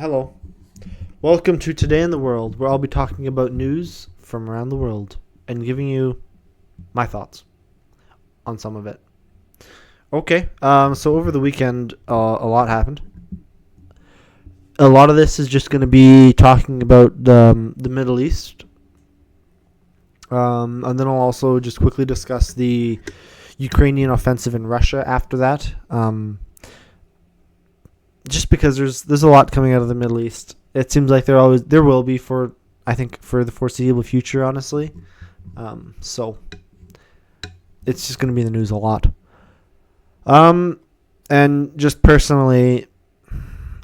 Hello. Welcome to Today in the World, where I'll be talking about news from around the world and giving you my thoughts on some of it. Okay, so over the weekend, a lot happened. A lot of this is just going to be talking about the Middle East. And then I'll also just quickly discuss the Ukrainian offensive in Russia after that. Just because there's a lot coming out of the Middle East. It seems like there will be for the foreseeable future, honestly. So it's just going to be in the news a lot. And just personally,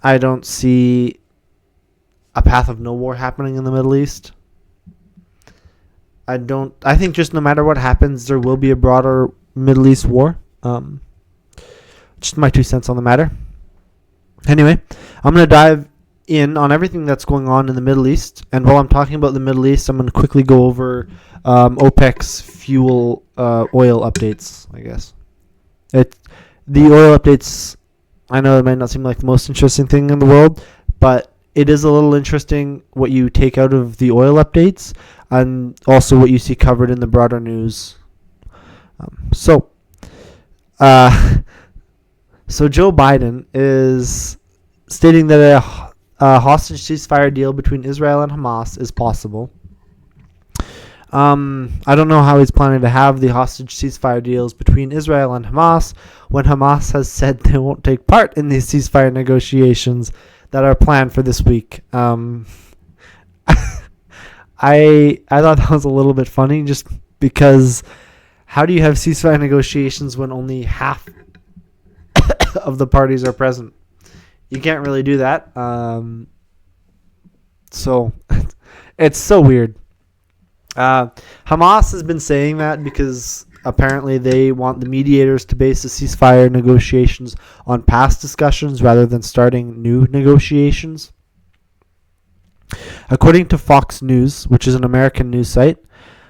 I don't see a path of no war happening in the Middle East. I think just no matter what happens, there will be a broader Middle East war. Just my 2 cents on the matter. Anyway, I'm going to dive in on everything that's going on in the Middle East. And while I'm talking about the Middle East, I'm going to quickly go over OPEC's oil updates, I guess. The oil updates, I know it might not seem like the most interesting thing in the world, but it is a little interesting what you take out of the oil updates and also what you see covered in the broader news. So Joe Biden is stating that a hostage ceasefire deal between Israel and Hamas is possible. I don't know how he's planning to have the hostage ceasefire deals between Israel and Hamas when Hamas has said they won't take part in these ceasefire negotiations that are planned for this week. I thought that was a little bit funny just because how do you have ceasefire negotiations when only half of the parties are present? You can't really do that. So it's so weird. Hamas has been saying that because apparently they want the mediators to base the ceasefire negotiations on past discussions rather than starting new negotiations. According to Fox News, which is an American news site,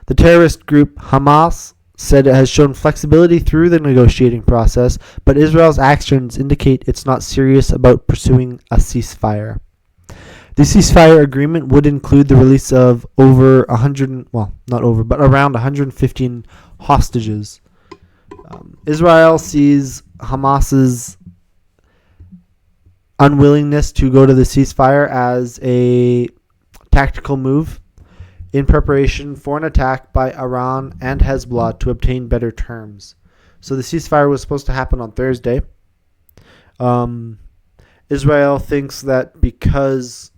the terrorist group Hamas said it has shown flexibility through the negotiating process, but Israel's actions indicate it's not serious about pursuing a ceasefire. The ceasefire agreement would include the release of around 115 hostages. Israel sees Hamas's unwillingness to go to the ceasefire as a tactical move in preparation for an attack by Iran and Hezbollah to obtain better terms. So the ceasefire was supposed to happen on Thursday. Israel thinks that because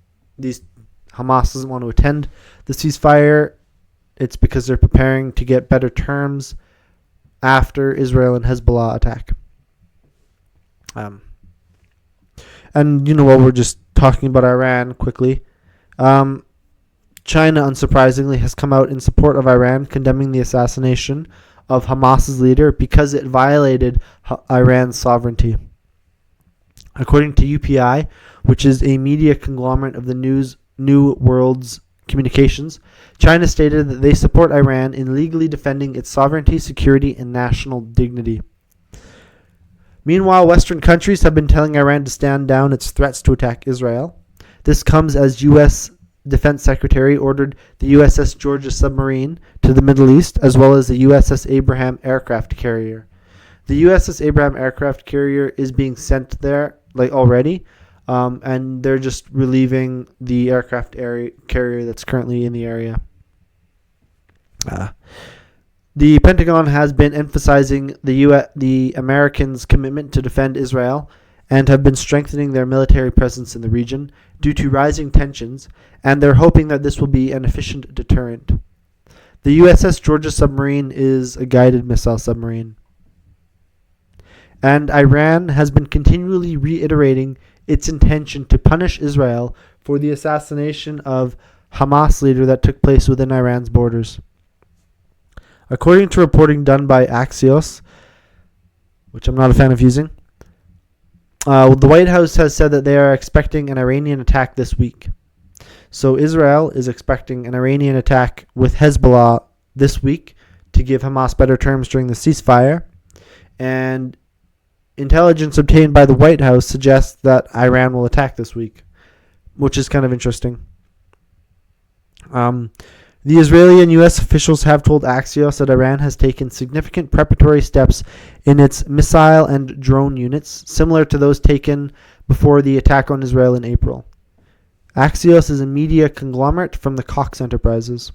Hamas doesn't want to attend the ceasefire, it's because they're preparing to get better terms after Israel and Hezbollah attack. And while we're just talking about Iran quickly, China, unsurprisingly, has come out in support of Iran, condemning the assassination of Hamas's leader because it violated Iran's sovereignty. According to UPI, which is a media conglomerate of the New World's Communications, China stated that they support Iran in legally defending its sovereignty, security, and national dignity. Meanwhile, Western countries have been telling Iran to stand down its threats to attack Israel. This comes as U.S. Defense Secretary ordered the USS Georgia submarine to the Middle East, as well as the USS Abraham aircraft carrier. The USS Abraham aircraft carrier is being sent there already, and they're just relieving the aircraft carrier that's currently in the area. The Pentagon has been emphasizing the Americans' commitment to defend Israel and have been strengthening their military presence in the region due to rising tensions, and they're hoping that this will be an efficient deterrent. The USS Georgia submarine is a guided missile submarine. And Iran has been continually reiterating its intention to punish Israel for the assassination of Hamas leader that took place within Iran's borders. According to reporting done by Axios, which I'm not a fan of using, the White House has said that they are expecting an Iranian attack this week. So Israel is expecting an Iranian attack with Hezbollah this week to give Hamas better terms during the ceasefire. And intelligence obtained by the White House suggests that Iran will attack this week. which is kind of interesting. The Israeli and U.S. officials have told Axios that Iran has taken significant preparatory steps in its missile and drone units, similar to those taken before the attack on Israel in April. Axios is a media conglomerate from the Cox Enterprises.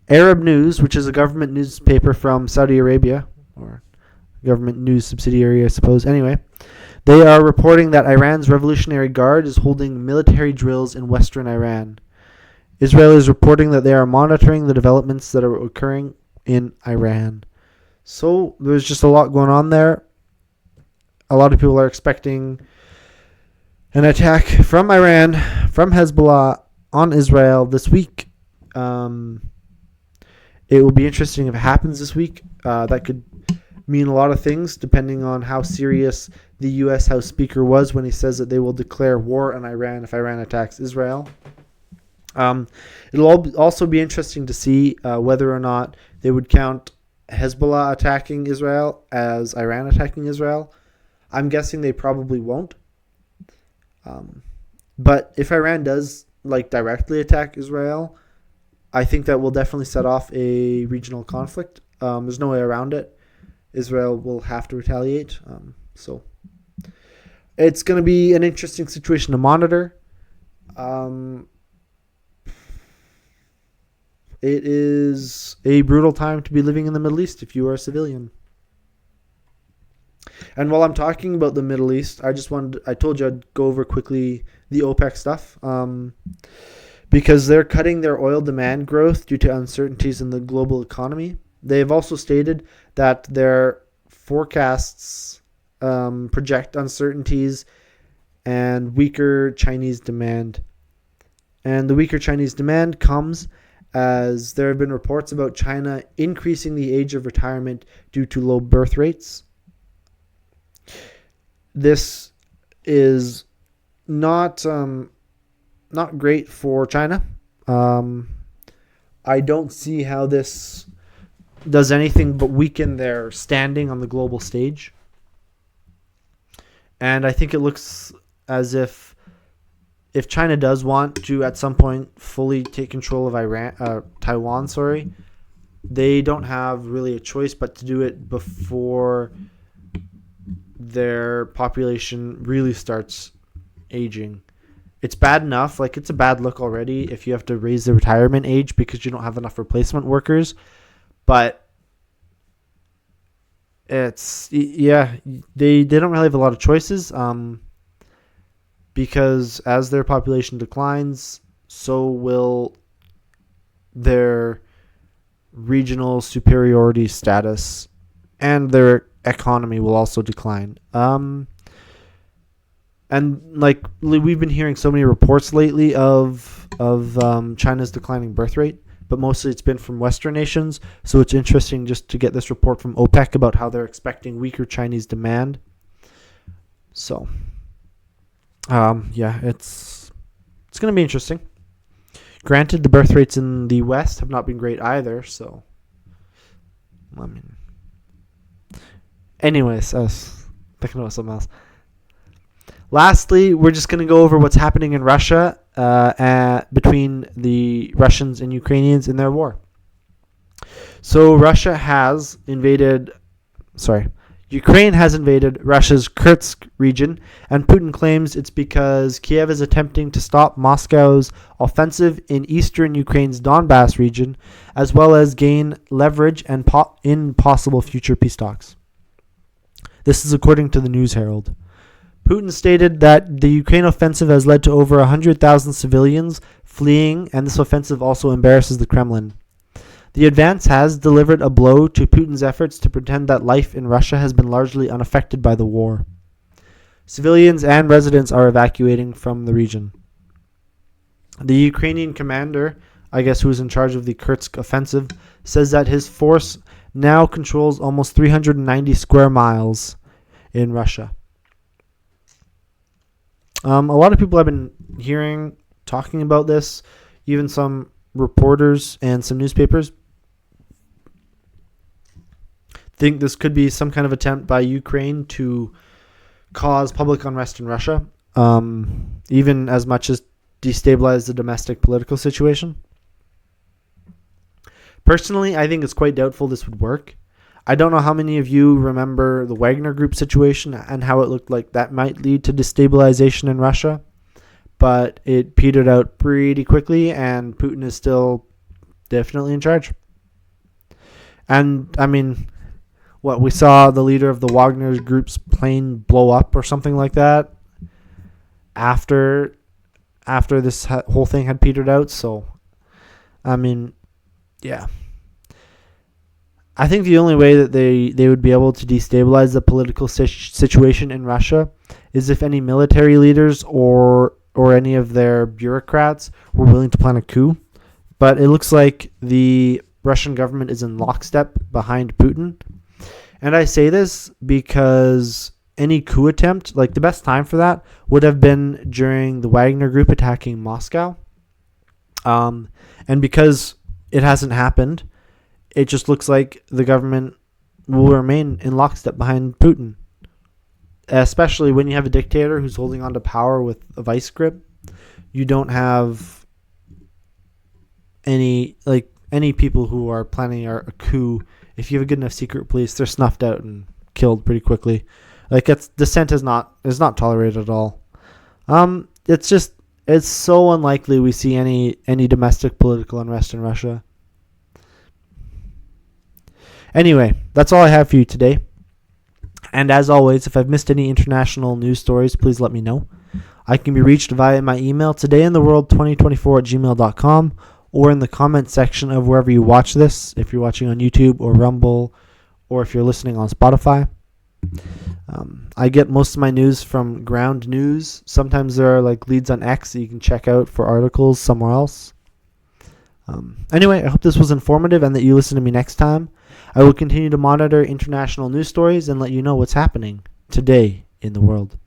Arab News, which is a government newspaper from Saudi Arabia, or government news subsidiary, I suppose. Anyway, they are reporting that Iran's Revolutionary Guard is holding military drills in western Iran. Israel is reporting that they are monitoring the developments that are occurring in Iran. So there's just a lot going on there. A lot of people are expecting an attack from Iran, from Hezbollah on Israel this week. It will be interesting if it happens this week. That could mean a lot of things depending on how serious the U.S. House Speaker was when he says that they will declare war on Iran if Iran attacks Israel. It'll also be interesting to see whether or not they would count Hezbollah attacking Israel as Iran attacking Israel. I'm guessing they probably won't. But if Iran does directly attack Israel, I think that will definitely set off a regional conflict. There's no way around it. Israel will have to retaliate. So it's going to be an interesting situation to monitor. It is a brutal time to be living in the Middle East if you are a civilian. And while I'm talking about the Middle East, I told you I'd go over quickly the OPEC stuff. Because they're cutting their oil demand growth due to uncertainties in the global economy. They have also stated that their forecasts project uncertainties and weaker Chinese demand. And the weaker Chinese demand comes as there have been reports about China increasing the age of retirement due to low birth rates. This is not great for China. I don't see how this does anything but weaken their standing on the global stage. And I think it looks as if China does want to at some point fully take control of Taiwan, they don't have really a choice but to do it before their population really starts aging. It's bad enough, it's a bad look already if you have to raise the retirement age because you don't have enough replacement workers. But they don't really have a lot of choices. Because as their population declines, so will their regional superiority status and their economy will also decline. And we've been hearing so many reports lately of China's declining birth rate, but mostly it's been from Western nations. So it's interesting just to get this report from OPEC about how they're expecting weaker Chinese demand. So it's going to be interesting. Granted, the birth rates in the West have not been great either, so anyways, I was thinking about something else. Lastly, we're just going to go over what's happening in Russia between the Russians and Ukrainians in their war. So Ukraine has invaded Russia's Kursk region, and Putin claims it's because Kiev is attempting to stop Moscow's offensive in eastern Ukraine's Donbass region, as well as gain leverage in possible future peace talks. This is according to the News Herald. Putin stated that the Ukraine offensive has led to over 100,000 civilians fleeing, and this offensive also embarrasses the Kremlin. The advance has delivered a blow to Putin's efforts to pretend that life in Russia has been largely unaffected by the war. Civilians and residents are evacuating from the region. The Ukrainian commander, who is in charge of the Kursk offensive, says that his force now controls almost 390 square miles in Russia. A lot of people have been talking about this, even some reporters and some newspapers think this could be some kind of attempt by Ukraine to cause public unrest in Russia. even as much as destabilize the domestic political situation. Personally, I think it's quite doubtful this would work. I don't know how many of you remember the Wagner Group situation and how it looked like that might lead to destabilization in Russia, but it petered out pretty quickly, and Putin is still definitely in charge. And I mean, what we saw the leader of the Wagner Group's plane blow up or something like that after this whole thing had petered out. So, I mean, yeah. I think the only way that they would be able to destabilize the political situation in Russia is if any military leaders or any of their bureaucrats were willing to plan a coup. But it looks like the Russian government is in lockstep behind Putin. And I say this because any coup attempt, like the best time for that, would have been during the Wagner Group attacking Moscow. And because it hasn't happened, it just looks like the government will remain in lockstep behind Putin. Especially when you have a dictator who's holding on to power with a vice grip. You don't have any people who are planning a coup. If you have a good enough secret police, they're snuffed out and killed pretty quickly. Dissent is not tolerated at all. It's so unlikely we see any domestic political unrest in Russia. Anyway, that's all I have for you today. And as always, if I've missed any international news stories, please let me know. I can be reached via my email todayintheworld2024@gmail.com or in the comment section of wherever you watch this, if you're watching on YouTube or Rumble, or if you're listening on Spotify. I get most of my news from Ground News. Sometimes there are leads on X that you can check out for articles somewhere else. Anyway, I hope this was informative and that you listen to me next time. I will continue to monitor international news stories and let you know what's happening today in the world.